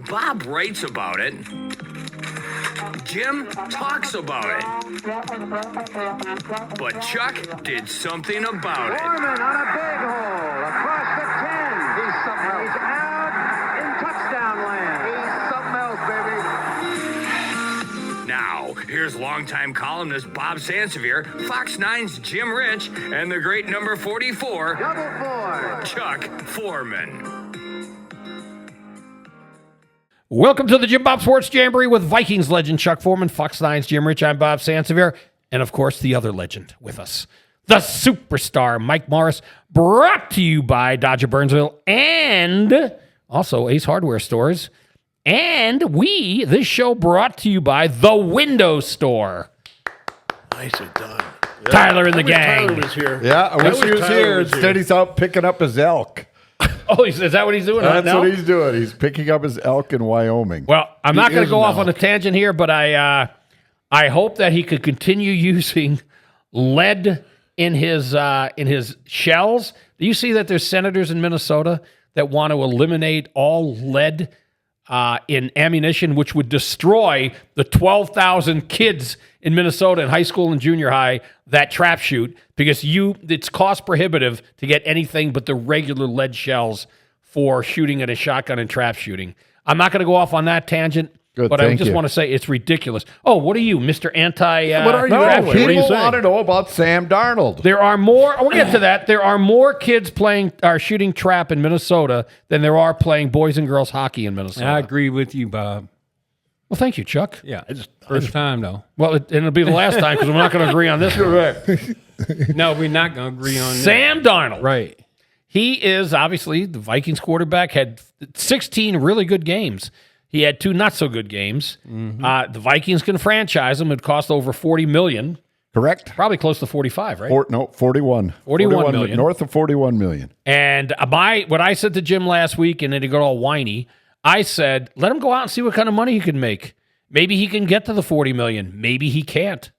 Bob writes about it. Jim talks about it. But Chuck did something about it. Foreman on a big hole across the 10. He's something else. He's out in touchdown land. He's something else, baby. Now, here's longtime columnist Bob Sansevere, Fox 9's Jim Rich, and the great number 44, Double 4. Chuck Foreman. Welcome to the JimBob Sports Jamboree with Vikings legend Chuck Foreman, Fox 9's Jim Rich. I'm Bob Sansevere, and of course, the other legend with us, the superstar Mike Morris, brought to you by Dodger Burnsville and also Ace Hardware Stores. And this show brought to you by The Window Store. Nicely done. Yeah. Tyler and the gang. Tyler was here. Yeah, I wish he was Tyler here. was Instead, he's out picking up his elk. Oh, is that what he's doing? That's now? what he's doing. He's picking up his elk in Wyoming. Well, I'm not going to go off on a a tangent here, but I hope that he could continue using lead in his shells. Do you see that there's senators in Minnesota that want to eliminate all lead in ammunition, which would destroy the 12,000 kids in Minnesota in high school and junior high that trap shoot, because it's cost prohibitive to get anything but the regular lead shells for shooting at a shotgun and trap shooting. I'm not going to go off on that tangent, but I just want to say it's ridiculous. Oh, what are you, Mr. Anti? What are you? No, What are you people saying? want to know about Sam Darnold. There are more. We'll get to that. There are more kids shooting trap in Minnesota than there are playing boys and girls hockey in Minnesota. I agree with you, Bob. Well, thank you, Chuck. Yeah, first time though. Well, it'll be the last time because we're not going to agree on this. No, we're not going to agree on Sam Darnold. Right. He is obviously the Vikings quarterback, had 16 really good games. He had 2 not so good games. Mm-hmm. The Vikings can franchise him. It cost over $40 million. Correct? Probably close to 45, right? 41. 41 million. North of 41 million. And what I said to Jim last week, and then he got all whiny, I said, let him go out and see what kind of money he can make. Maybe he can get to the 40 million. Maybe he can't.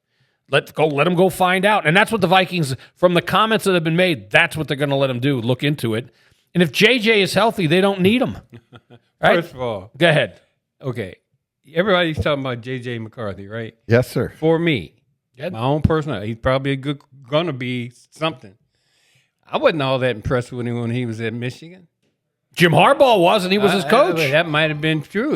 Let him go find out. And that's what the Vikings, from the comments that have been made, that's what they're going to let him do, look into it. And if JJ is healthy, they don't need him. Right? First of all, Go ahead. okay, everybody's talking about J.J. McCarthy, right? Yes, sir. For me, Good. my own personal, he's probably gonna be something. I wasn't all that impressed with him when he was at Michigan. Jim Harbaugh was, and he was his coach. That might have been true.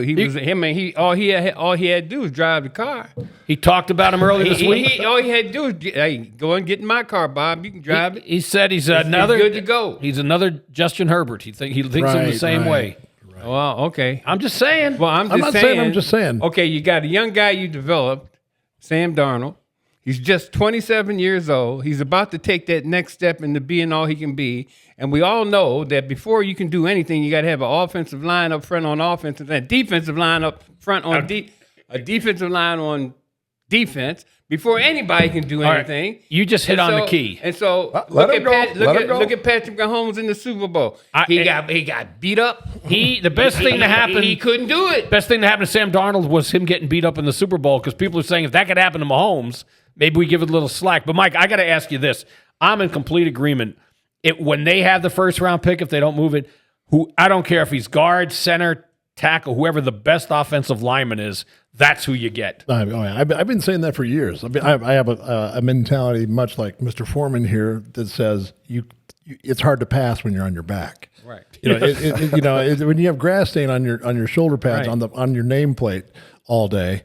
All he had to do was drive the car. He talked about him earlier this week. All he had to do was, hey, go and get in my car, Bob. You can drive it. He said he's It's another good to go. He's another Justin Herbert. He thinks him the same way. Well, okay. I'm just saying. Well, I'm not saying, I'm just saying. Okay, you got a young guy you developed, Sam Darnold. He's just 27 years old. He's about to take that next step into being all he can be. And we all know that before you can do anything, you got to have an offensive line up front on offense and a defensive line up front on a defensive line on defense before anybody can do anything. Right. You just hit on the key. And so Let look him go. at Patrick Mahomes in the Super Bowl. He got beat up. The best thing to happen. He couldn't do it. Best thing to happen to Sam Darnold was him getting beat up in the Super Bowl, because people are saying if that could happen to Mahomes, maybe we give it a little slack. But Mike, I got to ask you this: I'm in complete agreement. When they have the first round pick, if they don't move it, I don't care if he's guard, center, tackle, whoever the best offensive lineman is, that's who you get. I've been saying that for years. I have a mentality much like Mr. Foreman here that says it's hard to pass when you're on your back. Right. When you have grass stain on your shoulder pads, Right. on your nameplate all day,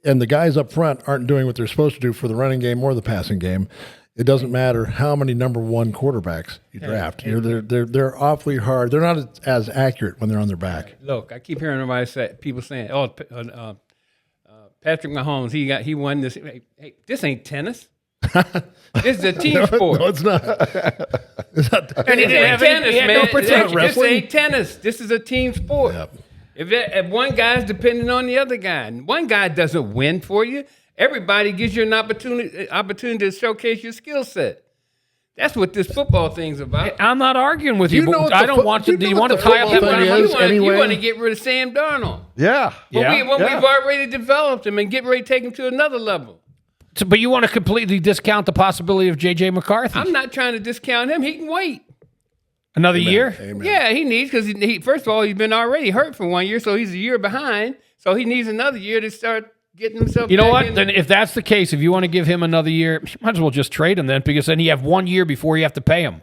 and the guys up front aren't doing what they're supposed to do for the running game or the passing game, it doesn't matter how many number one quarterbacks you draft. They're awfully hard. They're not as accurate when they're on their back. Look, I keep hearing people saying, "Oh, Patrick Mahomes, he won this." Hey, this ain't tennis. This is a team sport. No, it's not. And he didn't have tennis, he had man. no protection. This ain't tennis. This is a team sport. Yep. If one guy's depending on the other guy, and one guy doesn't win for you, everybody gives you an opportunity to showcase your skill set. That's what this football thing's about. I'm not arguing with you, You know but what I the don't fo- want to. you Do know you what want to the tie up football that thing money? is? You Anyway. want to get rid of Sam Darnold. Yeah. Yeah. When we've already developed him and get ready to take him to another level. But you want to completely discount the possibility of J.J. McCarthy. I'm not trying to discount him. He can wait. Another year? Amen. Yeah, he needs because he first of all he's been already hurt for 1 year, so he's a year behind. So he needs another year to start getting himself. You know back what? in. Then if that's the case, if you want to give him another year, you might as well just trade him then, because then you have 1 year before you have to pay him.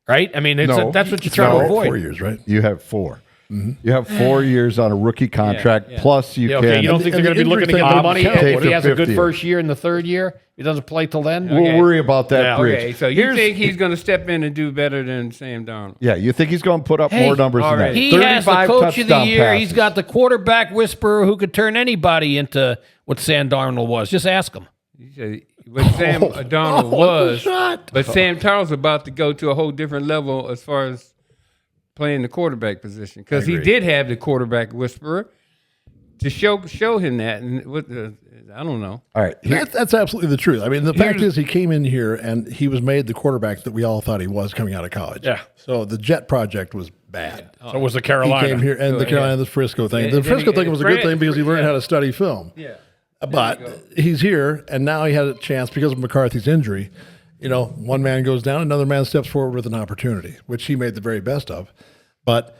Right? I mean, that's what you're trying to avoid. 4 years, right? You have 4. You have 4 years on a rookie contract, plus you Okay, can. you don't think they're going to be looking to injury get the thing money doesn't count. if he has a good 50. first year in the third year? He doesn't play till then? We'll worry about that Yeah. bridge. Okay, so you think he's going to step in and do better than Sam Darnold? Yeah, you think he's going to put up more numbers than that? already. He has the 35 coach of the touchdown year. passes. He's got the quarterback whisperer who could turn anybody into what Sam Darnold was. Just ask him. He said what Sam Darnold was, shot. but Sam Darnold's about to go to a whole different level as far as playing the quarterback position, because he did have the quarterback whisperer to show him that. And I don't know. All right. That's absolutely the truth. I mean, the fact is he came in here and he was made the quarterback that we all thought he was coming out of college. Yeah. So the Jet project was bad. So was the He Carolina. came here, and the Carolina, the Frisco thing. And The then Frisco he- thing was a good Grant- thing because he learned how to study film. Yeah. But he's here, and now he had a chance because of McCarthy's injury. You know, one man goes down, another man steps forward with an opportunity, which he made the very best of. But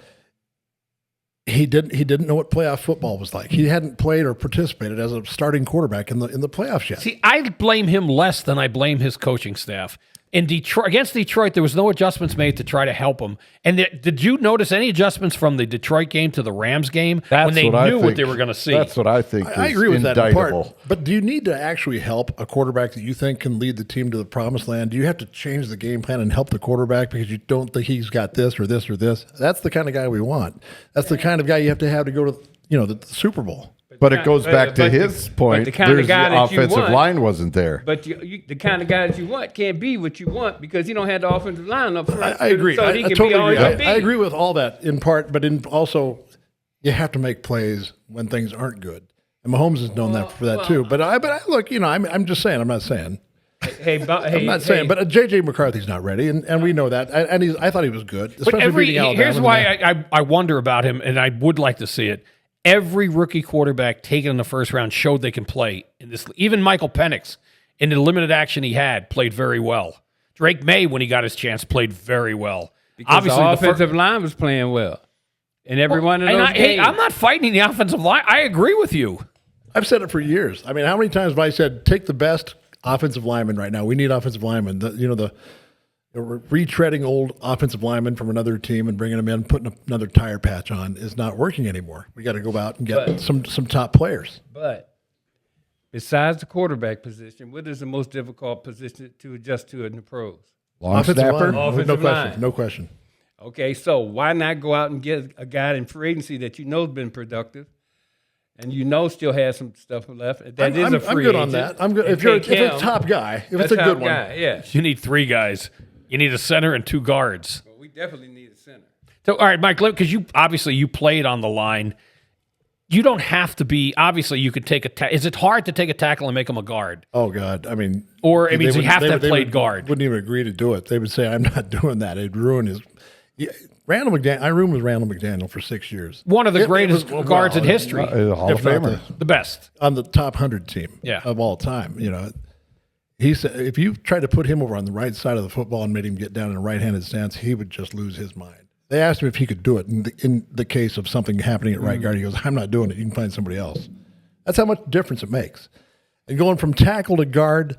he didn't know what playoff football was like. He hadn't played or participated as a starting quarterback in the playoffs yet. See, I blame him less than I blame his coaching staff. In Detroit, against Detroit, there was no adjustments made to try to help him. And did you notice any adjustments from the Detroit game to the Rams game when they knew what they were going to see? That's what I think. I is agree with that in indictable. part. But do you need to actually help a quarterback that you think can lead the team to the promised land? Do you have to change the game plan and help the quarterback because you don't think he's got this or this or this? That's the kind of guy we want. That's the kind of guy you have to go to, the Super Bowl. But it goes back to his point. the kind of There's guy the that you offensive want- line wasn't there. But the kind of guy that you want can't be what you want because you don't have the offensive line up front. I agree. So I he can totally be all agree. he can be. I agree with all that in part, but also you have to make plays when things aren't good. And Mahomes has known that for that too. But I look, I'm just saying. I'm not saying. I'm not saying. But J.J. McCarthy's not ready, and we know that. And I thought he was good, But especially beating Alabama. here's why I wonder about him, and I would like to see it. Every rookie quarterback taken in the first round showed they can play in this. Even Michael Penix, in the limited action he had, played very well. Drake May, when he got his chance, played very well. Because Obviously, the offensive line was playing well. And every one of those games. Hey, I'm not fighting the offensive line. I agree with you. I've said it for years. I mean, how many times have I said, take the best offensive lineman right now? We need offensive linemen. The retreading old offensive linemen from another team and bringing them in, putting another tire patch on is not working anymore. We got to go out and get some top players. But besides the quarterback position, what is the most difficult position to adjust to in the pros? Long Offensive snapper. line, Offensive no line. question, no question. Okay, so why not go out and get a guy in free agency that you know has been productive and you know still has some stuff left? That is a free I'm good on agent. that. I'm good. And If it's take a him, top guy, if it's a a good top one. guy, yeah. You need 3 guys. You need a center and 2 guards. Well, we definitely need a center. So, all right, Mike, because you played on the line. You don't have to be. Obviously, you could take a. Is it hard to take a tackle and make him a guard? Oh God, I mean, Or, I they mean, so you wouldn't- have to have they played guard. Wouldn't even agree to do it. They would say, "I'm not doing that." It'd ruin his. Yeah, Randall McDaniel. I roomed with Randall McDaniel for 6 years. One of the It greatest was- guards in well, history. A Hall of if not Famer. The best. on the top 100 team Yeah. of all time. He said if you tried to put him over on the right side of the football and made him get down in a right-handed stance, he would just lose his mind. They asked him if he could do it in the case of something happening at right guard. He goes, "I'm not doing it. You can find somebody else." That's how much difference it makes. And going from tackle to guard,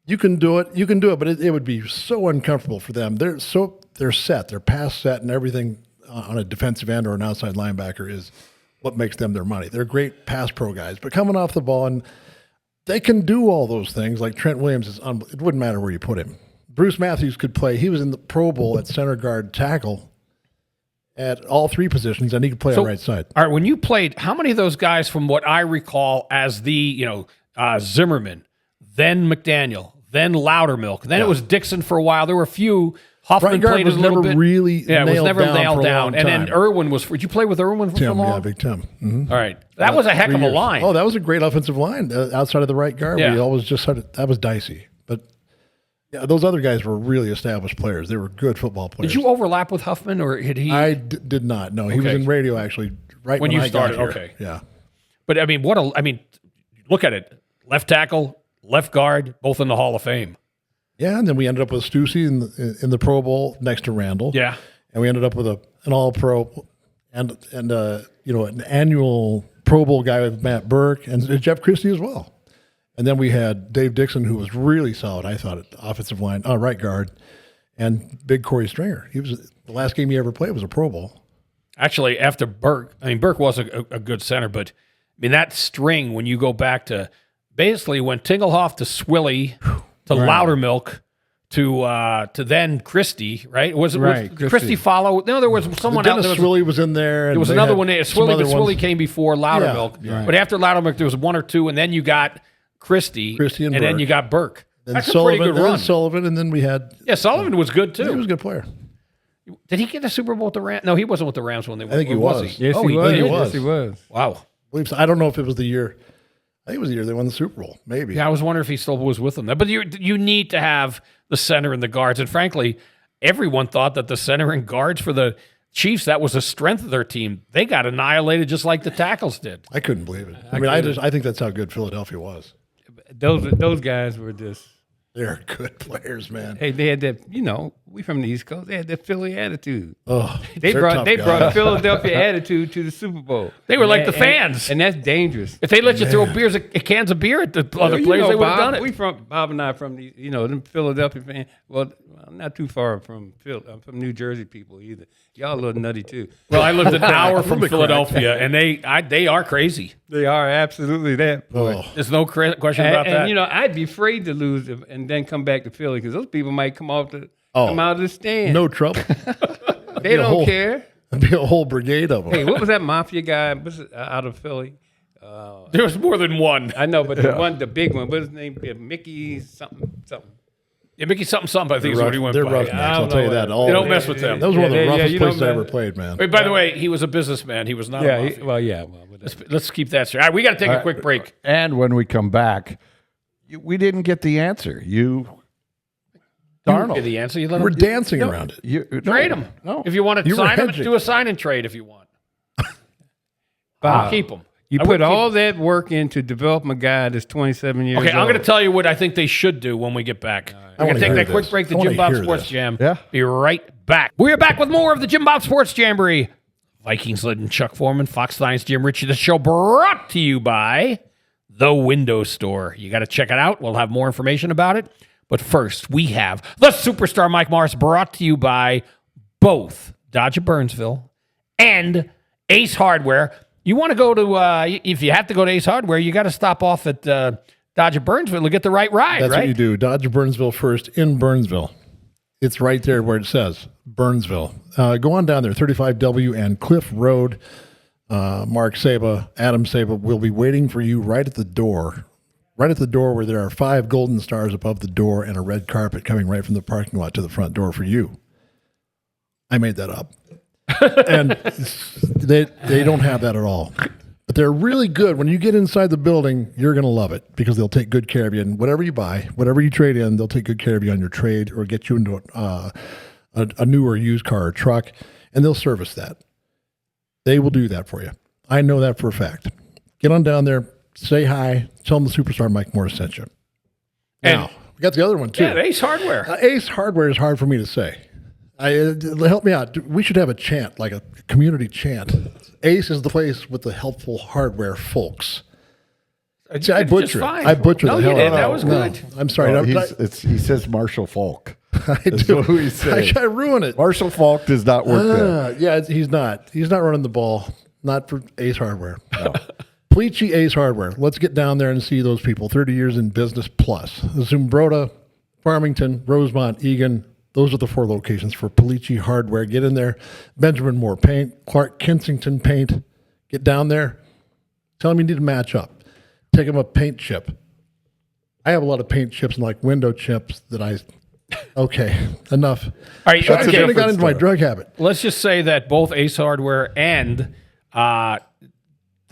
you can do it. You can do it, but it would be so uncomfortable for them. They're set. They're pass set, and everything on a defensive end or an outside linebacker is what makes them their money. They're great pass pro guys, but coming off the ball, and they can do all those things. Like Trent Williams it wouldn't matter where you put him. Bruce Matthews could play. He was in the Pro Bowl at center guard tackle at all 3 positions, and he could play on right side. All right, when you played, how many of those guys, from what I recall, as the Zimmerman, then McDaniel, then Loudermilk, then it was Dixon for a while. There were a few. Hoffman Right guard played was a little never bit. really Yeah, it was nailed never down nailed for a down. long And then time. Irwin was. Did you play with Irwin for so Tim, long? yeah, Big Tim. Mm-hmm. All right, that was a heck 3 of a years. line. Oh, that was a great offensive line outside of the right guard. Yeah. We always just that was dicey, but yeah, those other guys were really established players. They were good football players. Did you overlap with Huffman, or had he? I did not. No, he was Okay. in radio actually. Right When when, you I started, got here. okay. Yeah. But I mean, look at it: left tackle, left guard, both in the Hall of Fame. Yeah, and then we ended up with Stussy in the Pro Bowl next to Randall. Yeah. And we ended up with an All-Pro and an annual Pro Bowl guy with Matt Burke and Jeff Christie as well. And then we had Dave Dixon, who was really solid, I thought, at offensive line, right guard, and big Corey Stringer. He was the last game he ever played was a Pro Bowl. Actually, after Burke, Burke was a good center, but that string, when you go back to basically when Tingelhoff to Swilly to Loudermilk to then Christie, right? Was Christie follow? No, there was someone else. Swilly was in there. There was another one. Swilly came before Loudermilk. Yeah, right. But after Loudermilk, there was one or two, and then you got Christie and then you got Burke. That's Sullivan, a pretty good run. Sullivan, and then we had... Yeah, Sullivan was good, too. He was a good player. Did he get a Super Bowl with the Rams? No, he wasn't with the Rams when they won. I think he was. Yes, he was. Yes, he was. Wow. I don't know if it was the year... I think it was the year they won the Super Bowl, maybe. Yeah, I was wondering if he still was with them. But you need to have the center and the guards. And frankly, everyone thought that the center and guards for the Chiefs, that was a strength of their team. They got annihilated just like the tackles did. I couldn't believe it. I think that's how good Philadelphia was. Those guys were just... They're good players, man. Hey, they had that, we from the East Coast, they had that Philly attitude. Oh, they brought Philadelphia attitude to the Super Bowl. They were like the fans. And that's dangerous. If they let you throw cans of beer at the other players, they would have done it. Bob and I from the, them Philadelphia fans. Well, not too far from I'm from New Jersey people either. Y'all a little nutty too. Well, I lived an hour from Philadelphia, and they are crazy. They are absolutely that. Oh. There's no question about that. And I'd be afraid to lose and then come back to Philly because those people might come out of the stand. No trouble. They don't care. There'd be a whole brigade of them. Hey, what was that mafia guy out of Philly? There was more than one. I know, but the big one, what's his name? Mickey something. Yeah, Mickey something, I think is what he went They're by. rough, I'll tell you that. You don't mess with them. That was one of the roughest places I ever played, man. Wait, by the way, he was a businessman. He was not a mafia. Let's keep that straight. All right, we got to take a quick break. And when we come back, we didn't get the answer. Darnold. Get the answer. We're dancing around it. Trade him. No. If you want to sign him, do a sign and trade if you want. I'll keep him. You put all that work into developing a guy that's 27 years old. Okay, I'm going to tell you what I think they should do when we get back. We're going to take that quick break, the JimBob Sports Jam. Yeah. Be right back. We are back with more of the JimBob Sports Jamboree. Vikings legend Chuck Foreman, Fox 9's Jim Ritchie. The show brought to you by The Window Store. You got to check it out. We'll have more information about it. But first, we have the superstar Mike Morris, brought to you by both Dodge of Burnsville and Ace Hardware. You want to go to, if you have to go to Ace Hardware, you got to stop off at Dodge of Burnsville to get the right ride, That's right? what you do. Dodge of Burnsville first in Burnsville. It's right there where it says Burnsville. Go on down there, 35W and Cliff Road. Mark Saba, Adam Saba will be waiting for you right at the door. Right at the door where there are 5 golden stars above the door and a red carpet coming right from the parking lot to the front door for you. I made that up. And they don't have that at all. But they're really good. When you get inside the building, you're going to love it because they'll take good care of you. And whatever you buy, whatever you trade in, they'll take good care of you on your trade or get you into a new or used car or truck, and they'll service that. They will do that for you. I know that for a fact. Get on down there, say hi, tell them the superstar Mike Morris sent you. Now, we got the other one too. Yeah, Ace Hardware. Ace Hardware is hard for me to say. Help me out. We should have a chant, like a community chant. Ace is the place with the helpful hardware folks. See, I butcher it. I butcher the hell out of it. That was good. I'm sorry. He says Marshall Falk. I do. What he's saying. I ruin it. Marshall Falk does not work there. Yeah, he's not. He's not running the ball. Not for Ace Hardware. No. Pleachy Ace Hardware. Let's get down there and see those people. 30 years in business plus. Zumbrota, Farmington, Rosemont, Egan. Those are the 4 locations for Pleachy Hardware. Get in there. Benjamin Moore Paint, Clark Kensington Paint. Get down there. Tell them you need to match up. Take them a paint chip. I have a lot of paint chips and like window chips that okay, enough. All right, That's got into my drug habit. Let's just say that both Ace Hardware and Dodge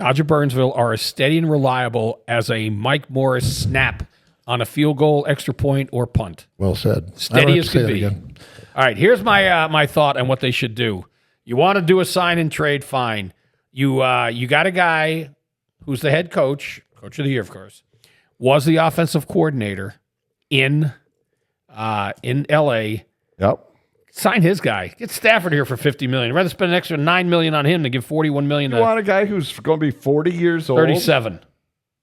of Burnsville are as steady and reliable as a Mike Morris snap on a field goal, extra point, or punt. Well said. Steady as could be. All right, here's my thought on what they should do. You want to do a sign and trade, fine. You got a guy who's the head coach of the year, of course, was the offensive coordinator in in L.A. Yep. Sign his guy. Get Stafford here for $50 million. I'd rather spend an extra $9 million on him to give $41 million. You want a guy who's going to be 40 years old? 37.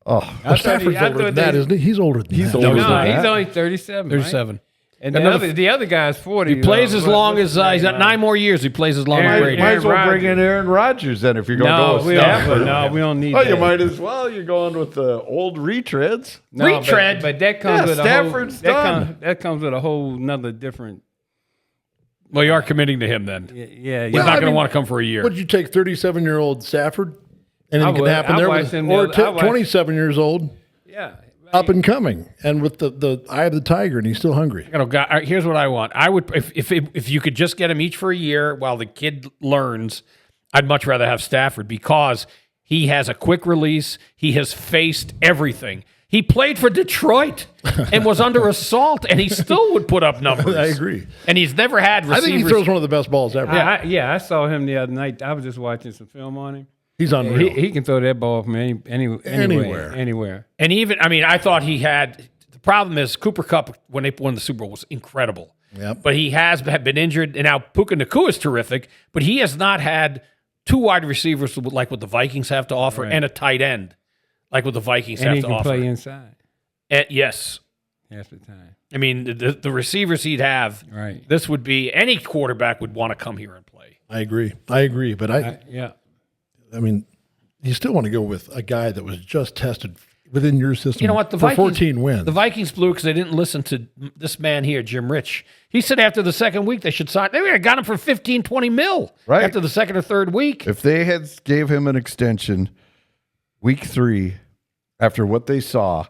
Oh, Stafford's older than that, isn't he? He's older than that. He's older than No, that. he's only 37. 37. Right? And the other guy's 40. He plays as long as he's got 9 more years. He plays as long as Brady. Might as well bring in Aaron Rodgers then if you're going to go with Stafford. We don't need Oh, that. you might as well. You're going with the old retreads. No, Retread. But that comes with Stafford's done. that comes with a whole nother different. Well, you are committing to him then. Yeah. He's not going to want to come for a year. Would you take 37-year-old Stafford? Anything can would. happen I there. watched him Or the other- I watched- 27 years old, Yeah. up and coming, and with the eye of the tiger, and he's still hungry. Here's what I want. I would if you could just get him each for a year while the kid learns. I'd much rather have Stafford because he has a quick release. He has faced everything. He played for Detroit and was under assault, and he still would put up numbers. I agree. And he's never had receivers. I think he throws one of the best balls ever. I saw him the other night. I was just watching some film on him. He's unreal. He can throw that ball from anywhere. And even, I thought he had. The problem is Cooper Kupp, when they won the Super Bowl, was incredible. Yep. But he has been injured, and now Puka Nacua is terrific, but he has not had 2 wide receivers like what the Vikings have to offer and a tight end like what the Vikings And have he to can offer. play inside Yes. half the time. I mean, the receivers he'd have, Right. this would be, any quarterback would want to come here and play. I agree. But I mean, you still want to go with a guy that was just tested within your system. You know what? For 14 wins. The Vikings blew because they didn't listen to this man here, Jim Rich. He said after the second week they should sign. They would have got him for $15, $20 million after the second or third week. If they had gave him an extension week 3 after what they saw,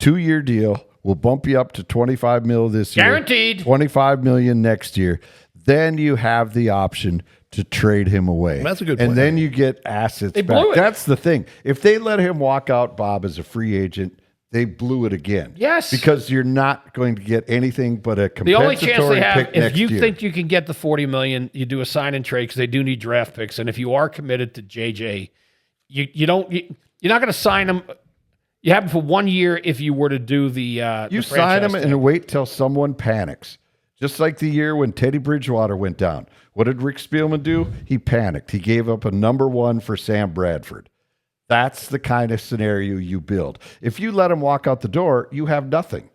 2-year deal, will bump you up to $25 million this year. Guaranteed. $25 million next year. Then you have the option to trade him away. That's a good And point. then you get assets They back. blew it. That's the thing. If they let him walk out, Bob, as a free agent, they blew it again. Yes. Because you're not going to get anything but a The only compensatory chance they have, pick if next you year. think you can get the $40 million, you do a sign and trade because they do need draft picks. And if you are committed to JJ, you're not going to sign him. You have him for 1 year if you were to do the You the sign him franchise and tag. wait till someone panics. Just like the year when Teddy Bridgewater went down. What did Rick Spielman do? He panicked. He gave up a number 1 for Sam Bradford. That's the kind of scenario you build. If you let him walk out the door, you have nothing.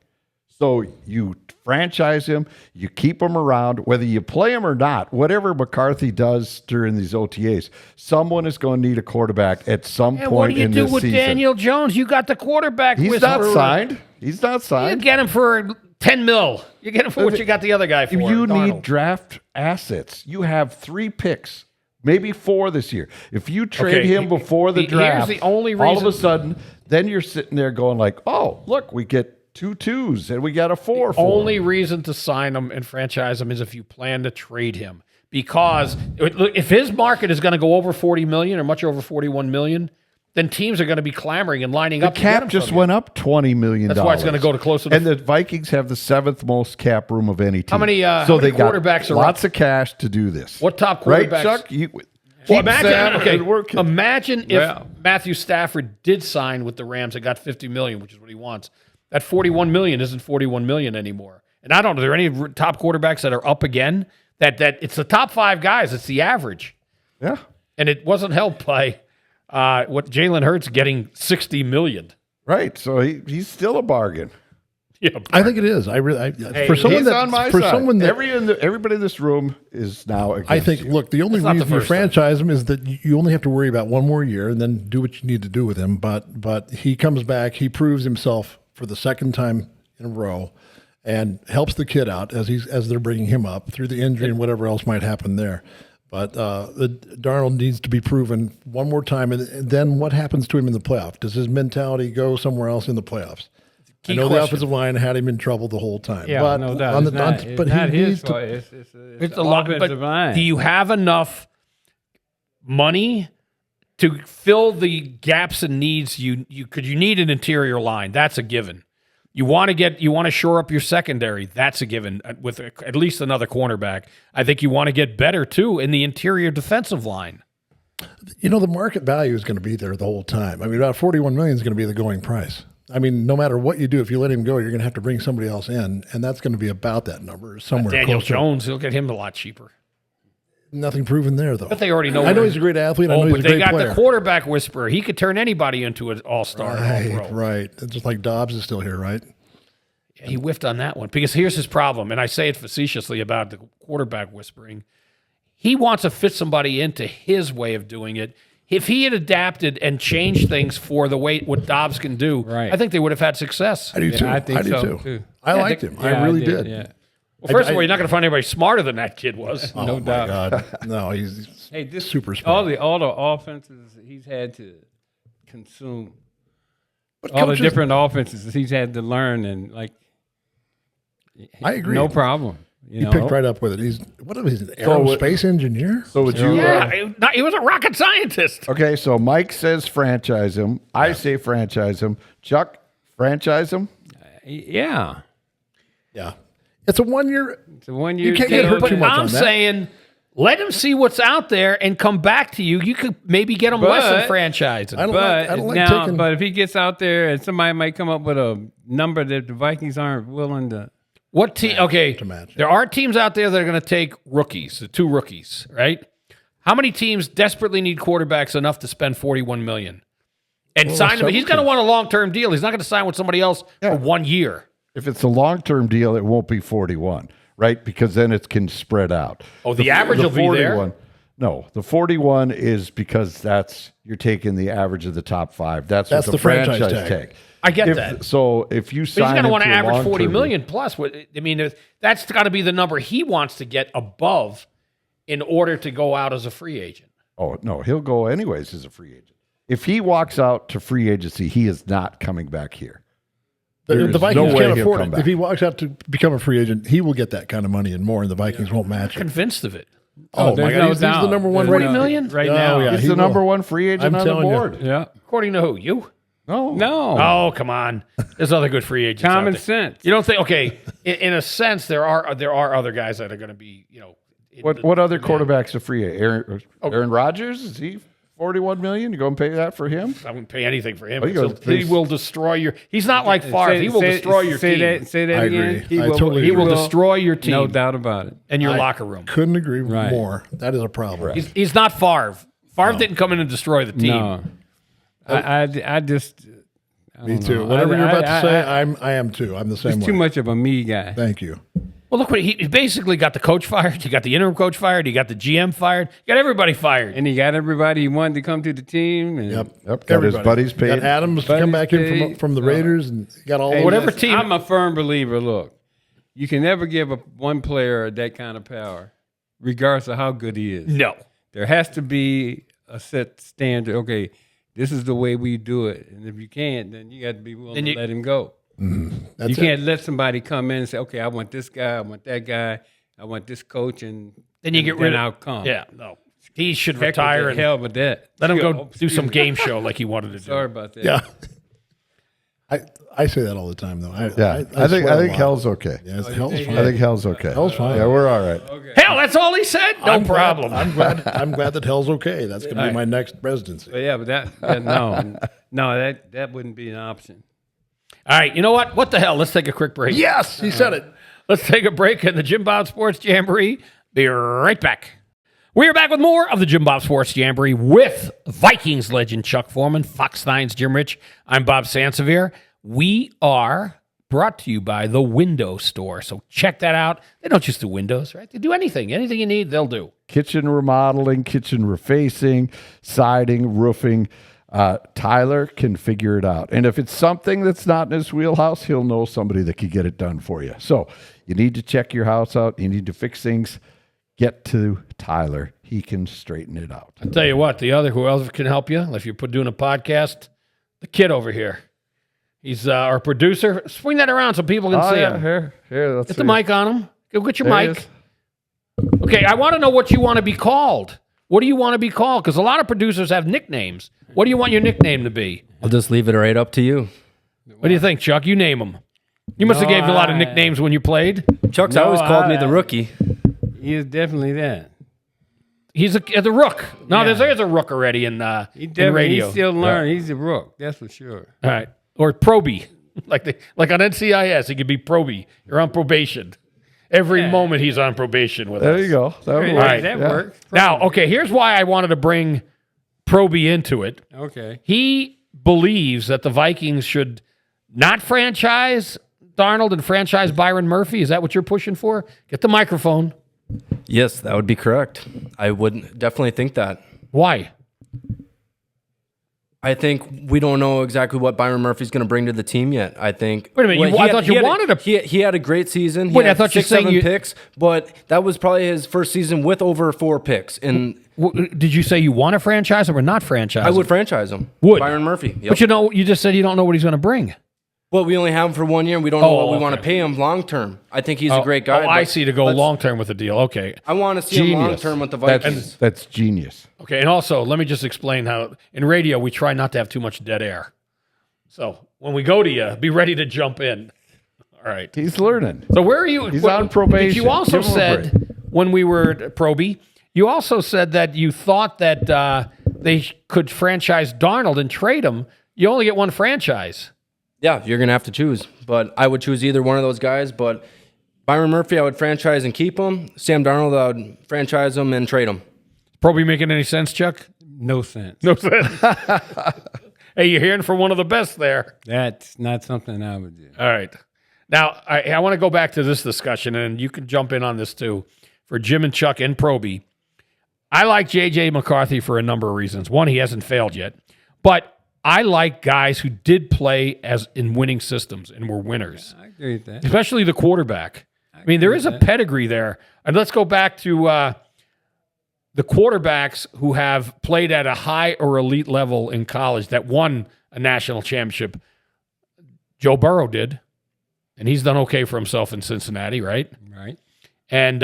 So you franchise him, you keep him around, whether you play him or not, whatever McCarthy does during these OTAs, someone is going to need a quarterback at some And point what do you in do this with season. Daniel Jones? You got the quarterback. He's not signed. He's not You signed. get him for $10 million. You get him for what you got the other guy for. You Darnold. need draft assets. You have 3 picks, maybe 4 this year. If you trade Okay, him before the here's draft, the only all of a reason- sudden, then you're sitting there going like, oh, look, we get 2 2s and we got a 4 for Only him. reason to sign him and franchise him is if you plan to trade him. Because if his market is going to go over $40 million or much over $41 million, then teams are going to be clamoring and lining The up. to get cap him just from you. went up $20 million. That's why it's gonna go to closer to- And the Vikings have the 7th most cap room of any team. How many, so how many they got quarterbacks are lots of cash to do this. What top Right, quarterbacks? Chuck? Well, Imagine imagine if Matthew Stafford did sign with the Rams and got $50 million, which is what he wants. That $41 million isn't $41 million anymore. And I don't know, are there any top quarterbacks that are up again? That it's the top 5 guys. It's the average. Yeah. And it wasn't helped by what Jalen Hurts getting $60 million. Right. So he's still a bargain. Yeah, I think it is. For someone He's that on my for side. someone that Everybody in this room is now against I think, you. look, the only not the reason you first time. franchise him is that you only have to worry about 1 more year and then do what you need to do with him. But he comes back, he proves himself for the second time in a row, and helps the kid out as they're bringing him up through the injury and whatever else might happen there. But Darnold needs to be proven 1 more time, and then what happens to him in the playoff? Does his mentality go somewhere else in the playoffs? I know the offensive line had him in trouble the whole time. Yeah, but no doubt. on It's the, not, on, it's but not he his needs fault. to. It's a lot, but offensive line. do you have enough money to fill the gaps and needs you need an interior line? That's a given. You want to shore up your secondary. That's a given with at least another cornerback. I think you want to get better too in the interior defensive line. You know, the market value is going to be there the whole time. I mean, about $41 million is going to be the going price. I mean, no matter what you do, if you let him go, you're going to have to bring somebody else in, and that's going to be about that number somewhere. Daniel close to- Jones, he'll get him a lot cheaper. Nothing proven there, though. But they already know. I know where- he's a great athlete. I Oh, know he's but a they great got player. the quarterback whisperer. He could turn anybody into an all-star. Right, all-pro. right. It's just like Dobbs is still here, right? Yeah, he whiffed on that one because here's his problem, and I say it facetiously about the quarterback whispering. He wants to fit somebody into his way of doing it. If he had adapted and changed things for the way what Dobbs can do, Right. I think they would have had success. I do too. I think do so, too. too. I liked him. I really did. Yeah. Well, first of all, you're not going to find anybody smarter than that kid was. Oh, No my doubt. God. No, he's Hey, this super smart. all the offenses he's had to consume, But all the coaches- different offenses he's had to learn, and like, I agree. no problem. You He know, picked right up with it. He's an aerospace engineer. So would you? Yeah, he was a rocket scientist. Okay, so Mike says franchise him. I say franchise him. Chuck, franchise him. yeah. Yeah, it's a 1 year. It's a 1 year. You can't get deal. hurt But too much I'm on that. saying, let him see what's out there and come back to you. You could maybe get him less than But- franchising. I don't But like now, taking. but if he gets out there and somebody might come up with a number that the Vikings aren't willing to. What team? Okay, match. there are teams out there that are going to take rookies, the 2 rookies, right? How many teams desperately need quarterbacks enough to spend $41 million and sign him? He's going to want a long-term deal. He's not going to sign with somebody else for 1 year. If it's a long-term deal, it won't be 41, right? Because then it can spread out. Oh, the average will be there? No, the 41 is because you're taking the average of the top 5. That's what That's the franchise tag. tag. I get that. So if you But he's sign going to want to him a average 40 long-term million plus. I mean, that's got to be the number he wants to get above in order to go out as a free agent. Oh, no, he'll go anyways as a free agent. If he walks out to free agency, he is not coming back here. The There's Vikings no way can't he'll afford come it. back. If he walks out to become a free agent, he will get that kind of money and more, and the Vikings won't match it. Convinced of it. Oh, my there's God, no he's the doubt. number one. There's 40 million? right Oh, now. yeah. He's he the will. number 1 free agent I'm on the telling you. board. Yeah. According to who? You? No. No. Oh, come on. There's other good free agents. Common out there. sense. You don't think? Okay, in a sense, there are other guys that are going to be, What other quarterbacks are free? Aaron Rodgers? Is he 41 million? You go and pay that for him? I wouldn't pay anything for him. Oh, you go- He will destroy your. He's not like Favre. He will destroy your say team. Say that I again. agree. I totally He will agree. destroy your team. No doubt about it. And your locker room. Couldn't agree Right. more. That is a problem. He's not Favre. Favre didn't come in and destroy the team. No. I just. I Me don't too. know. Whatever you're about to say, I- I am too. I'm the same He's way. too much of a me guy. Thank you. Well, look, he basically got the coach fired. He got the interim coach fired. He got the GM fired. He got everybody fired. And he got everybody he wanted to come to the team. And Yep. Got his Everybody. buddies paid. Got Adams to come back in paid. from the Raiders and got all Hey, Whatever listen, team- I'm a firm believer. Look, you can never give one player that kind of power, regardless of how good he is. No. There has to be a set standard. Okay, this is the way we do it. And if you can't, then you got to be willing Then to you- let him go. That's You it. can't let somebody come in and say, okay, I want this guy, I want that guy, I want this coach, and Then you get rid of. outcome. Yeah, no. He should Heck with retire the and hell with that. let him Yeah, go do some game show like he wanted to do. Sorry about that. Yeah. I say that all the time though. I I swear think a lot. hell's okay. Yeah, hell's fine. I think hell's okay. Hell's fine. Yeah, we're all right. Hell, that's all he said. No problem. I'm glad that hell's okay. That's going to be my next presidency. But yeah, but that wouldn't be an option. All right, you know what? What the hell? Let's take a quick break. Yes, he said it. Let's take a break in the JimBob Sports Jamboree. Be right back. We are back with more of the JimBob Sports Jamboree with Vikings legend Chuck Foreman, Fox 9's Jim Rich. I'm Bob Sansevere. We are brought to you by the Window Store. So check that out. They don't just do windows, right? They do anything. Anything you need, they'll do. Kitchen remodeling, kitchen refacing, siding, roofing. Tyler can figure it out. And if it's something that's not in his wheelhouse, he'll know somebody that can get it done for you. So you need to check your house out. You need to fix things. Get to Tyler. He can straighten it out. I'll tell you what, who else can help you? If you're doing a podcast, the kid over here. He's our producer. Swing that around so people can see him. Here, let's Get the mic on him. Go get your There he mic. is. Okay, I want to know what you want to be called. What do you want to be called? Because a lot of producers have nicknames. What do you want your nickname to be? I'll just leave it right up to you. What do you think, Chuck? You name them. You must have gave a lot of nicknames when you played. Chuck's No, always called me the rookie. He is definitely that. He's the rook. No, there's a rook already in He definitely, radio. He's still learning. He's a rook, that's for sure. All right. or Probie, like on NCIS, he could be Probie. You're on probation. Every moment he's on probation with us. There you go. That would All work. right, that works. Now, okay, here's why I wanted to bring Probie into it. Okay. He believes that the Vikings should not franchise Darnold and franchise Byron Murphy. Is that what you're pushing for? Get the microphone. Yes, that would be correct. I would definitely think that. Why? I think we don't know exactly what Byron Murphy's going to bring to the team yet. I think. Wait a minute, I thought you wanted to. He had a great season. He Wait, I had thought you were saying 6-7 picks, but that was probably his first season with over 4 picks. And Did you say you want to franchise him or not franchise I him? would franchise him. Would. Byron Murphy. Yep. But you just said you don't know what he's going to bring. Well, we only have him for 1 year, and we don't know what we okay. want to pay him long term. I think he's a great guy. Oh, I but see, to go long term with the deal. Okay. I want to see him long term with the Vikings. That's genius. Okay, and also, let me just explain how in radio we try not to have too much dead air. So when we go to you, be ready to jump in. All right. He's learning. So where are you? He's on probation. But you also Give him a said when we were at Probie, you also said that you thought that they could franchise Darnold and trade him. You only get one franchise. Yeah, you're going to have to choose. But I would choose either one of those guys. But Byron Murphy, I would franchise and keep him. Sam Darnold, I would franchise him and trade him. Probie making any sense, Chuck? No sense. No sense. Hey, you're hearing from one of the best there. That's not something I would do. All right. Now, I want to go back to this discussion, and you can jump in on this too, for Jim and Chuck and Probie. I like J.J. McCarthy for a number of reasons. One, he hasn't failed yet. But I like guys who did play as in winning systems and were winners, I agree with that. especially the quarterback. I mean, there is a pedigree there. And let's go back to the quarterbacks who have played at a high or elite level in college that won a national championship. Joe Burrow did, and he's done okay for himself in Cincinnati, right? Right. And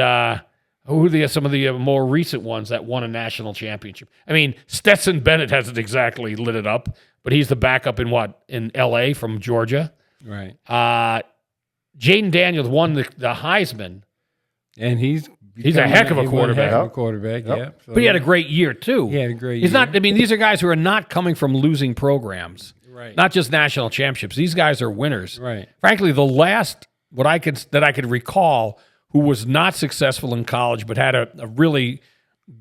who are some of the more recent ones that won a national championship? I mean, Stetson Bennett hasn't exactly lit it up, but he's the backup in L.A. from Georgia. Right. Jaden Daniels won the Heisman, And he's a heck of a quarterback. Yeah. So but he had a great year too. He had a great He's year. not. I mean, these are guys who are not coming from losing programs, Right. not just national championships. These guys are winners. Right. Frankly, the last that I could recall who was not successful in college but had a really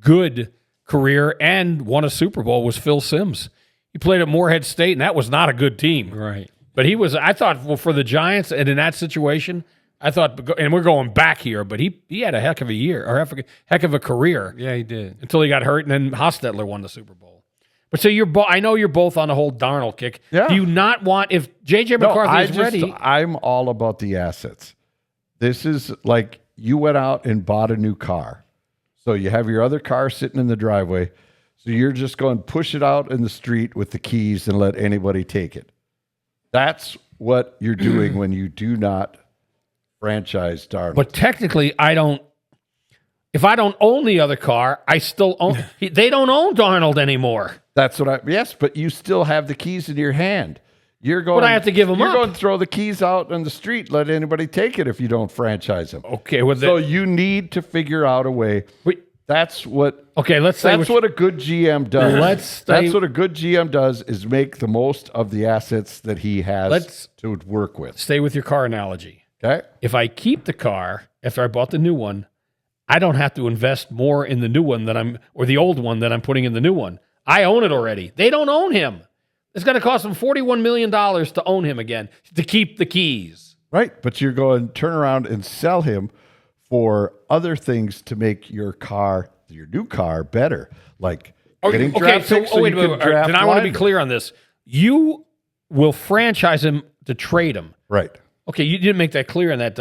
good career and won a Super Bowl was Phil Simms. He played at Morehead State, and that was not a good team. Right. But he was, I thought, well, for the Giants and in that situation, I thought, and we're going back here, but he had a heck of a year or heck of a career Yeah, he did. until he got hurt, and then Hostetler won the Super Bowl. But so I know you're both on the whole Darnold kick. Yeah. Do you not want, if J.J. McCarthy is ready? I'm all about the assets. This is like you went out and bought a new car. So you have your other car sitting in the driveway. So you're just going to push it out in the street with the keys and let anybody take it. That's what you're doing when you do not franchise Darnold. But technically, if I don't own the other car, I still own, they don't own Darnold anymore. That's what yes, but you still have the keys in your hand. You're going. But I have to give them You're up. going to throw the keys out on the street. Let anybody take it if you don't franchise them. Okay. Well, So you need to figure out a way. That's what. okay, let's say That's what a good GM does. Let's That's what a good GM does is make the most of the assets that he has to work with. stay with your car analogy. Okay. If I keep the car after I bought the new one, I don't have to invest more in the new one or the old one that I'm putting in the new one. I own it already. They don't own him. It's going to cost them $41 million to own him again, to keep the keys. Right. But you're going to turn around and sell him for other things to make your new car better. Like getting draft picks so wait, you can draft then I want to be linemen. clear on this. You will franchise him to trade him. Right. Okay, you didn't make that clear in that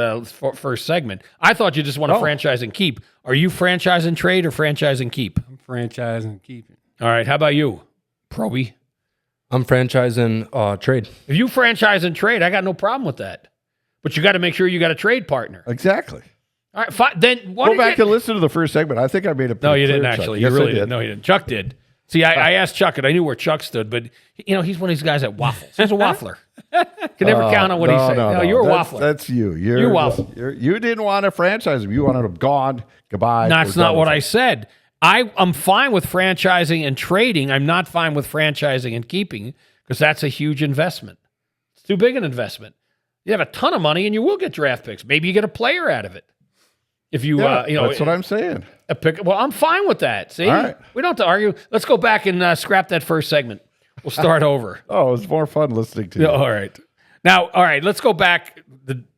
first segment. I thought you just want to franchise and keep. Are you franchise and trade or franchise and keep? I'm franchising, keeping. All right, how about you, Probie? I'm franchising trade. If you franchise and trade, I got no problem with that. But you got to make sure you got a trade partner. Exactly. All right, fine. Then Go back and listen to the first segment. I think I made it. No, pretty you clear, didn't Chuck. actually. Yes, You really I did. didn't. No, he didn't. Chuck did. See, I asked Chuck, and I knew where Chuck stood, but he's one of these guys that waffles. He's a waffler. Can never count on what he says. No, you're a waffler. That's you. You waffle. You didn't want to franchise him. You wanted him gone. Goodbye. That's not what I said. I'm fine with franchising and trading. I'm not fine with franchising and keeping because that's a huge investment. Too big an investment. You have a ton of money and you will get draft picks. Maybe you get a player out of it. If you, that's what I'm saying. A pick. Well, I'm fine with that. See, All right. We don't have to argue. Let's go back and scrap that first segment. We'll start over. Oh, it was more fun listening to you. All right. Now, all right, let's go back.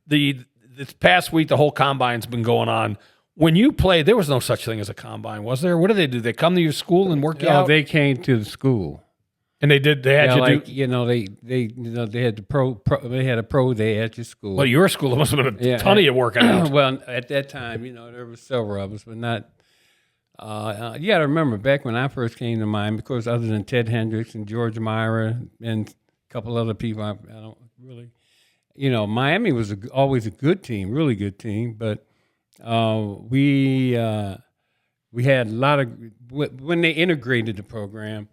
This past week, the whole combine's been going on. When you played, there was no such thing as a combine, was there? What did they do? They come to your school and work you out? They came to the school. And they did. They had you do. They had the pro. They had a pro day at your school. Well, your school, there must have been a ton of you working out. Well, at that time, there were several of us, but not. You got to remember back when I first came to Miami, because other than Ted Hendricks and George Myra and a couple other people, I don't really. Miami was always a good team, really good team, but we had a lot of when they integrated the program.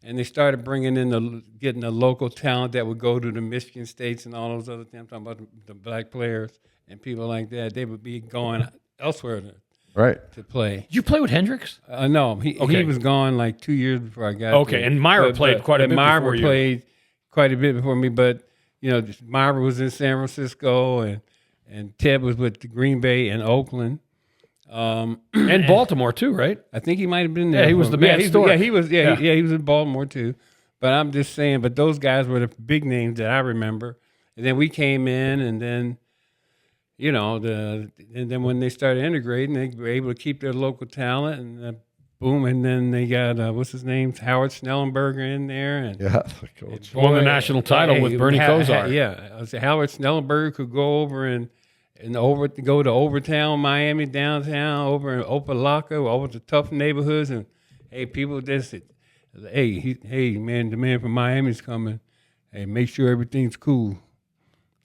And they started bringing in getting the local talent that would go to the Michigan States and all those other things. I'm talking about the black players and people like that. They would be going elsewhere to play. Did you play with Hendricks? No, he was gone like 2 years before I got there. Okay, and Myra played quite a bit before you. Played quite a bit before me, but Myra was in San Francisco and Ted was with the Green Bay and Oakland. And Baltimore too, right? I think he might have been there. Yeah, he was the man. He was in Baltimore too. But I'm just saying. But those guys were the big names that I remember. And then we came in, and then and then when they started integrating, they were able to keep their local talent, and boom. And then they got what's his name, Howard Snellenberger in there, and Coach. Won the national title with Bernie Kosar. Howard Snellenberger could go over and go to Overtown, Miami, downtown, over in Opelika, over the tough neighborhoods, and people just said, man, the man from Miami's coming. Hey, make sure everything's cool,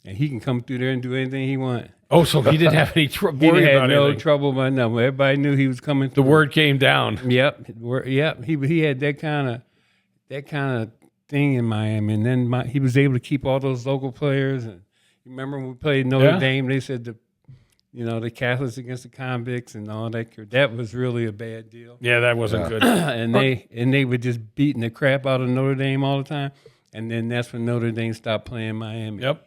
and he can come through there and do anything he wants. Oh, so he didn't have any trouble. He had no trouble about nothing. Everybody knew he was coming through. The word came down. Yep. He had that kind of thing in Miami, and then he was able to keep all those local players. And you remember when we played Notre Dame? They said the Catholics against the convicts and all that. That was really a bad deal. Yeah, that wasn't good. and they were just beating the crap out of Notre Dame all the time. And then that's when Notre Dame stopped playing Miami. Yep.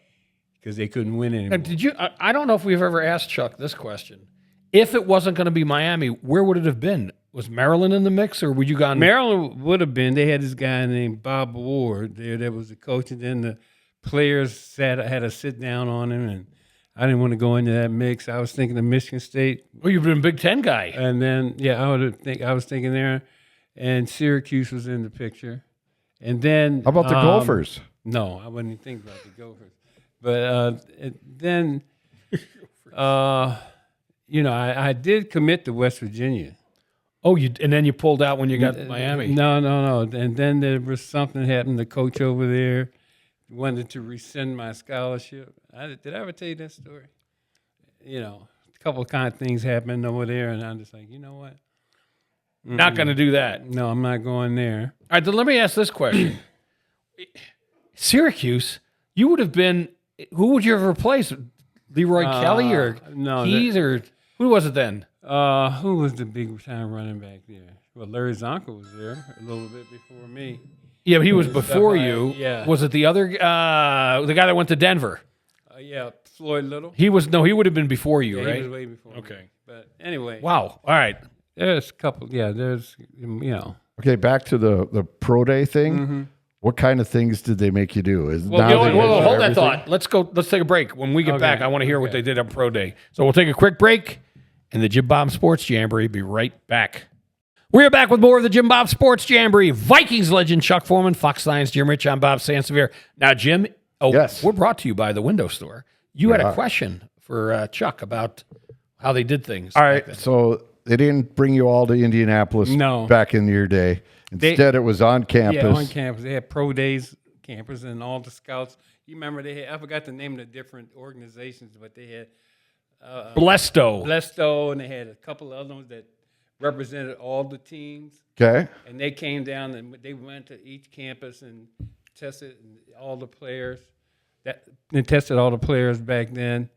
Because they couldn't win anymore. I don't know if we've ever asked Chuck this question. If it wasn't going to be Miami, where would it have been? Was Maryland in the mix, or would you gone? Maryland would have been. They had this guy named Bob Ward there that was the coach, and then the players had to sit down on him, and I didn't want to go into that mix. I was thinking of Michigan State. Well, you've been a Big Ten guy. And then, I was thinking there, and Syracuse was in the picture. And then... How about the Gophers? No, I wouldn't even think about the Gophers. But then, I did commit to West Virginia. Oh, and then you pulled out when you got to Miami. No. And then there was something happened. The coach over there wanted to rescind my scholarship. Did I ever tell you that story? A couple of kind of things happened over there, and I'm just like, you know what? Not going to do that. No, I'm not going there. All right, then let me ask this question. Syracuse, you would have been, who would you have replaced? Leroy Kelly or Keys or who was it then? Who was the big time running back there? Well, Larry Zonka was there a little bit before me. Yeah, but he was before you. Yeah. Was it the other, the guy that went to Denver? Floyd Little. He would have been before you, right? He was way before me. But anyway. Wow. All right. There's a couple, Okay, back to the pro day thing. Mm-hmm. What kind of things did they make you do? Hold that thought. Let's take a break. When we get back, I want to hear what they did on pro day. So we'll take a quick break, and the JimBob Sports Jamboree be right back. We're back with more of the JimBob Sports Jamboree. Vikings legend Chuck Foreman, Fox 9's Jim Rich, I'm Bob Sansevere. Now, Jim, yes. We're brought to you by the Window Store. You had a question for Chuck about how they did things. All right, so they didn't bring you all to Indianapolis back in your day. Instead, it was on campus. Yeah, on campus. They had pro days campus and all the scouts. You remember I forgot the name of the different organizations, but they had Blesto, and they had a couple of other ones that represented all the teams. Okay. And they came down and they went to each campus and tested all the players. They tested all the players back then.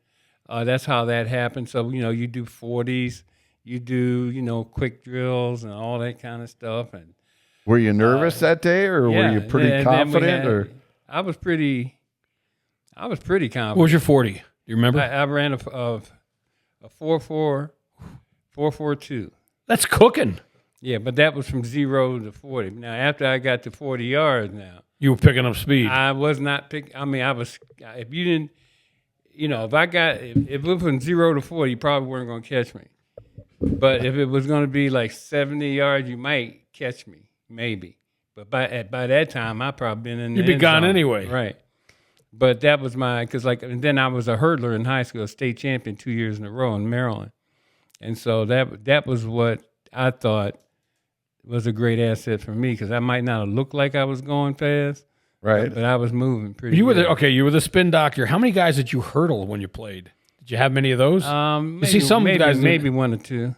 That's how that happened. So, you do 40s, you do, quick drills and all that kind of stuff. And were you nervous that day, or were you pretty confident? Or I was pretty I was pretty What confident. was your 40? Do you remember? I ran a 4.42. That's cooking. Yeah, but that was from 0 to 40. Now, after I got to 40 yards now, You were picking up speed. I was not picking. I mean, I was, if you didn't, if it was from 0 to 40, you probably weren't going to catch me. But if it was going to be like 70 yards, you might catch me, maybe. But by that time, I probably been in the You'd be end gone zone. anyway. Right. But that was and then I was a hurdler in high school, state champion 2 years in a row in Maryland. And so that was what I thought was a great asset for me, because I might not have looked like I was going fast, Right. but I was moving pretty You were good. you were the spin doctor. How many guys did you hurdle when you played? Did you have many of those? Maybe, some guys do- maybe one or two.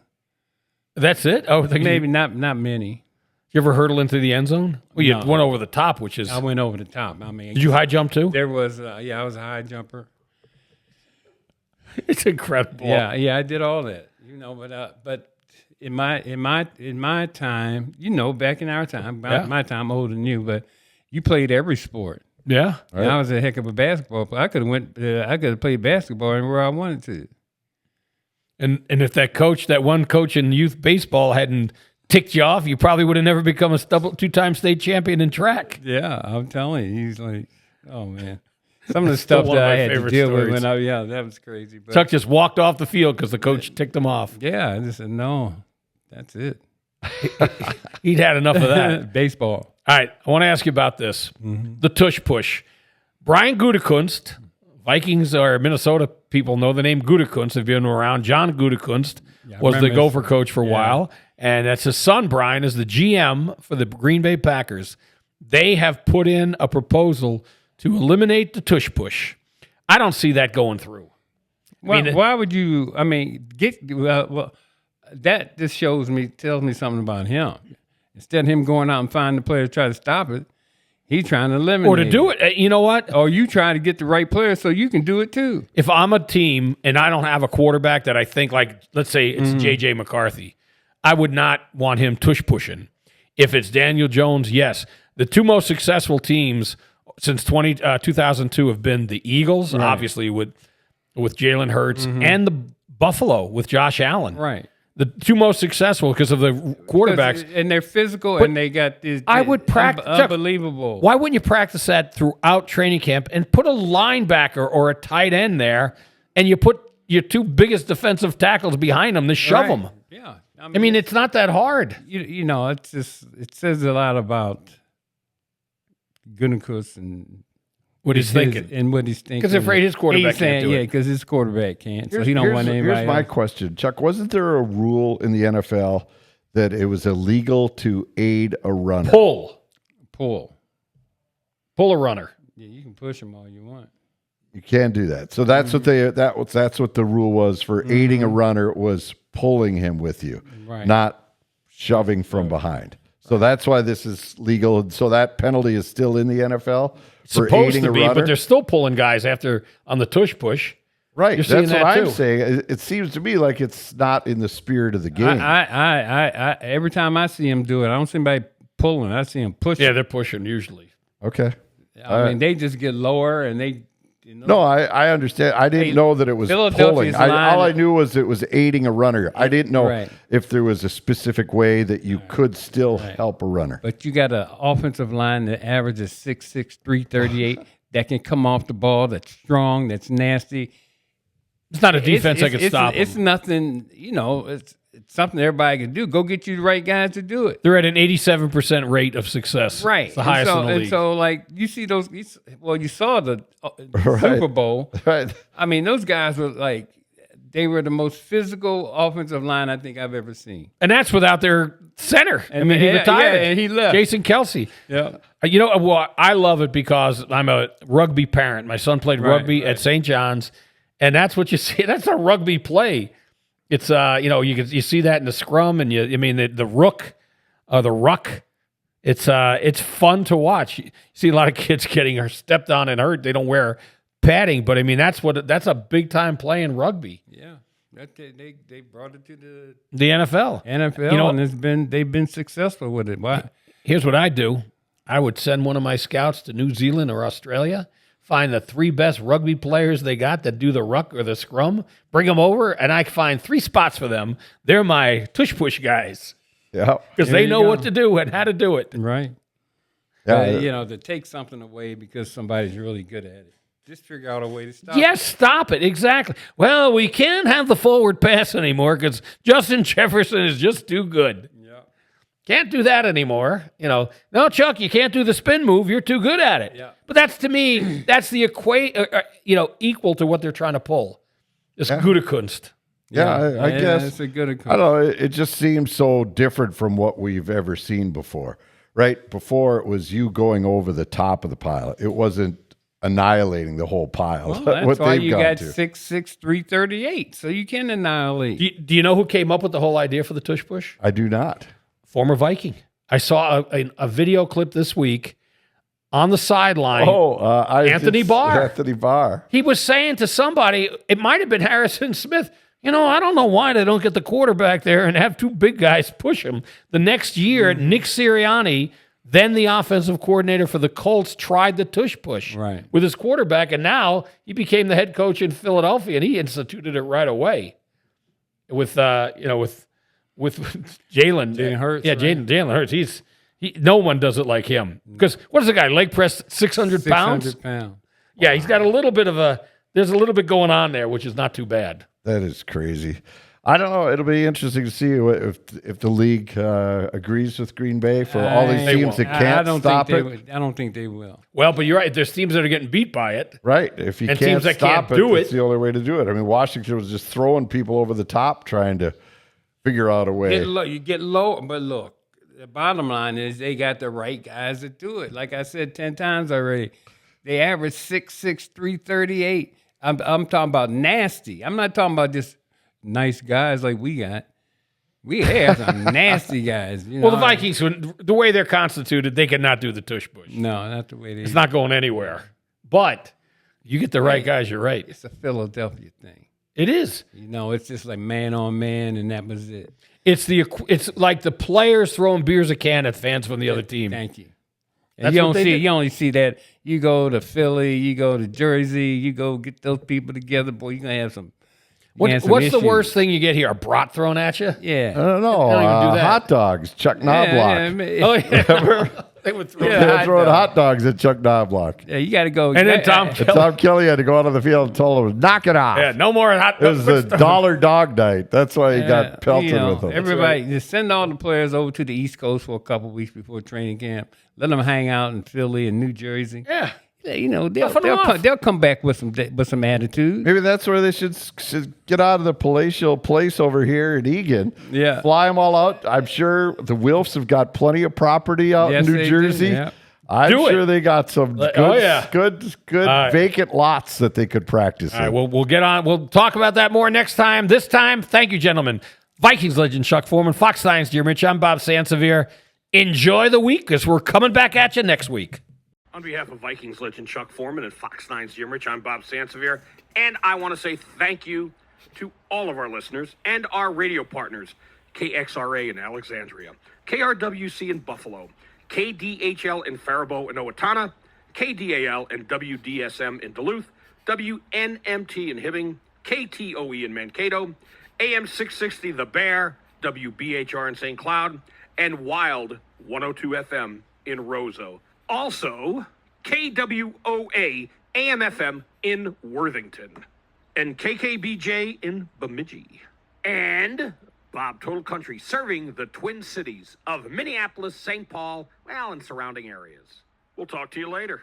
That's it? Oh, Maybe not many. You ever hurdle into the end zone? Well, you No. went over the top, which is. I went over the top. I mean, Did you high jump too? there was I was a high jumper. It's incredible. Yeah, I did all that. But in my time, back in our time, my time, I'm older than you, but you played every sport. Yeah. And I was a heck of a basketball player. I could have played basketball anywhere I wanted to. And if that one coach in youth baseball hadn't ticked you off, you probably would have never become a two-time state champion in track. Yeah, I'm telling you, he's like, oh man, some of the Still stuff one that of I my had to favorite deal stories. with that was crazy. But Chuck just walked off the field because the coach ticked him off. yeah, I just said no, that's it. He'd had enough of that. Baseball. All right, I want to ask you about this. The tush push. Brian Gutekunst, Vikings or Minnesota people know the name Gutekunst. They've been around. John Gutekunst was the remember Gopher coach for a while. And that's his son, Brian, is the GM for the Green Bay Packers. They have put in a proposal to eliminate the tush push. I don't see that going through. Why would you? I mean, that just tells me something about him. Instead of him going out and finding the player to try to stop it, he's trying to eliminate Or to do it. You know what? Or you trying to get the right player so you can do it too. If I'm a team and I don't have a quarterback that I think, like, let's say it's J.J. McCarthy, I would not want him tush pushing. If it's Daniel Jones, yes. The two most successful teams since 2002 have been the Eagles, obviously with Jalen Hurts, and the Buffalo with Josh Allen. Right. The two most successful because of the quarterbacks. And they're physical, and they got this. I would practice. Unbelievable. Why wouldn't you practice that throughout training camp and put a linebacker or a tight end there, and you put your two biggest defensive tackles behind them to shove them? Yeah. I mean, it's not that hard. It's just, it says a lot about Gutekunst and What he's thinking. and what he's thinking. Because they're afraid his quarterback can't do it. Yeah, because his quarterback can't, so he don't want anybody. Here's my else. question, Chuck. Wasn't there a rule in the NFL that it was illegal to aid a runner? Pull a runner. Yeah, you can push him all you want. You can't do that. So that's what that's what the rule was for aiding a runner, was pulling him with you, Right. not shoving from behind. So that's why this is legal. And so that penalty is still in the NFL for Supposed aiding to a be, runner. but they're still pulling guys after on the tush push. Right. You're seeing That's what that I'm too. saying. It seems to me like it's not in the spirit of the game. I every time I see him do it, I don't see anybody pulling. I see him pushing. Yeah, they're pushing usually. Okay. I mean, they just get lower and they. No, I understand. I didn't know that it was Philadelphia's pulling. line- All I knew was it was aiding a runner. I didn't know Right. if there was a specific way that you could still help a runner. But you got an offensive line that averages 6'6", 338 that can come off the ball. That's strong. That's nasty. It's not a defense that can stop It's them. nothing. It's something everybody can do. Go get you the right guys to do it. They're at an 87% rate of success. Right. It's the highest in the league. And so, like, you see those. You saw the Super Bowl. Right. I mean, those guys were like, they were the most physical offensive line I think I've ever seen. And that's without their center. I mean, he Yeah, retired. yeah, and he left. Jason Kelsey. Yeah. I love it because I'm a rugby parent. My son played rugby at St. John's, and that's what you see. That's a rugby play. It's you see that in the scrum, and the ruck. It's fun to watch. You see a lot of kids getting stepped on and hurt. They don't wear padding, but I mean that's a big time play in rugby. Yeah. They brought it to The NFL. NFL, and they've been successful with it. Why? Here's what I do. I would send one of my scouts to New Zealand or Australia find the 3 best rugby players they got that do the ruck or the scrum, bring them over, and I find 3 spots for them. They're my tush-push guys Yeah. because they know what to do and how to do it. Right. Yeah. To take something away because somebody's really good at it. Just figure out a way to stop Yes, stop it. Exactly. Well, we can't have the forward pass anymore because Justin Jefferson is just too good. Yeah. Can't do that anymore. No, Chuck, you can't do the spin move. You're too good at it. Yeah. But that's, to me, that's the equal to what they're trying to pull. This gute Kunst. Yeah, I guess. It's a good. I don't know. It just seems so different from what we've ever seen before, right? Before it was you going over the top of the pile. It wasn't annihilating the whole pile. Well, that's what why they've you gone got to. 6'6", 338, so you can annihilate. Do you know who came up with the whole idea for the tush push? I do not. Former Viking. I saw a video clip this week on the sideline. Anthony Barr. Anthony Barr. He was saying to somebody, it might have been Harrison Smith, I don't know why they don't get the quarterback there and have 2 big guys push him. The next year, Nick Sirianni, then the offensive coordinator for the Colts, tried the tush push with his quarterback, and now he became the head coach in Philadelphia, and he instituted it right away with Jalen Hurts. Yeah, Jalen Hurts. No one does it like him. Because what is the guy, leg press 600 pounds? 600 pounds. Yeah, he's got a little bit there's a little bit going on there, which is not too bad. That is crazy. I don't know. It'll be interesting to see if the league agrees with Green Bay for all these teams that can't stop it. I don't think they will. Well, but you're right. There's teams that are getting beat by it. Right. If you And can't teams that stop can't do it's it. the only way to do it. I mean, Washington was just throwing people over the top trying to figure out a way. You get low, but look, the bottom line is they got the right guys to do it. Like I said 10 times already, they average 6'6", 338. I'm talking about nasty. I'm not talking about just nice guys like we got. We have some nasty guys. Well, the Vikings, the way they're constituted, they cannot do the tush push. No, not the way they. It's not going anywhere. But you get the right guys, you're right. It's a Philadelphia thing. It is. It's just like man on man, and that was it. It's like the players throwing beers a can at fans from the other team. Thank you. That's And what they did. you only see that. You go to Philly, you go to Jersey, you go get those people together, boy, you're gonna have some. What's the worst thing you get here? A brat thrown at you? Yeah. I don't know. They don't even do that. Hot dogs, Chuck Knobloch. Oh, yeah. They would throw They're throwing hot dogs at Chuck Knobloch. Yeah, you got to go. And then Tom And Tom Kelly had to go out on the field and told him, knock it off. Yeah, no more hot It was a dollar dog night. That's why he got pelted with them. Everybody, just send all the players over to the East Coast for a couple of weeks before training camp. Let them hang out in Philly and New Jersey. Yeah. They'll come back with some attitude. Maybe that's where they should get out of the palatial place over here in Egan. Yeah. Fly them all out. I'm sure the Wilfs have got plenty of property out Yes, in New they Jersey. do, yeah. I'm Do it. sure they got some good right. vacant lots that they could practice All right, in. we'll get on. We'll talk about that more next time. This time, thank you, gentlemen. Vikings legend Chuck Foreman, Fox 9's Dear Mitch. I'm Bob Sansevere. Enjoy the week because we're coming back at you next week. On behalf of Vikings legend Chuck Foreman and Fox 9's Jim Rich, I'm Bob Sansevere, and I want to say thank you to all of our listeners and our radio partners, KXRA in Alexandria, KRWC in Buffalo, KDHL in Faribault and Owatonna, KDAL and WDSM in Duluth, WNMT in Hibbing, KTOE in Mankato, AM 660 The Bear, WBHR in St. Cloud, and Wild 102 FM in Roseau. Also, KWOA AM/FM in Worthington, and KKBJ in Bemidji, and Bob Total Country serving the Twin Cities of Minneapolis, St. Paul, and surrounding areas. We'll talk to you later.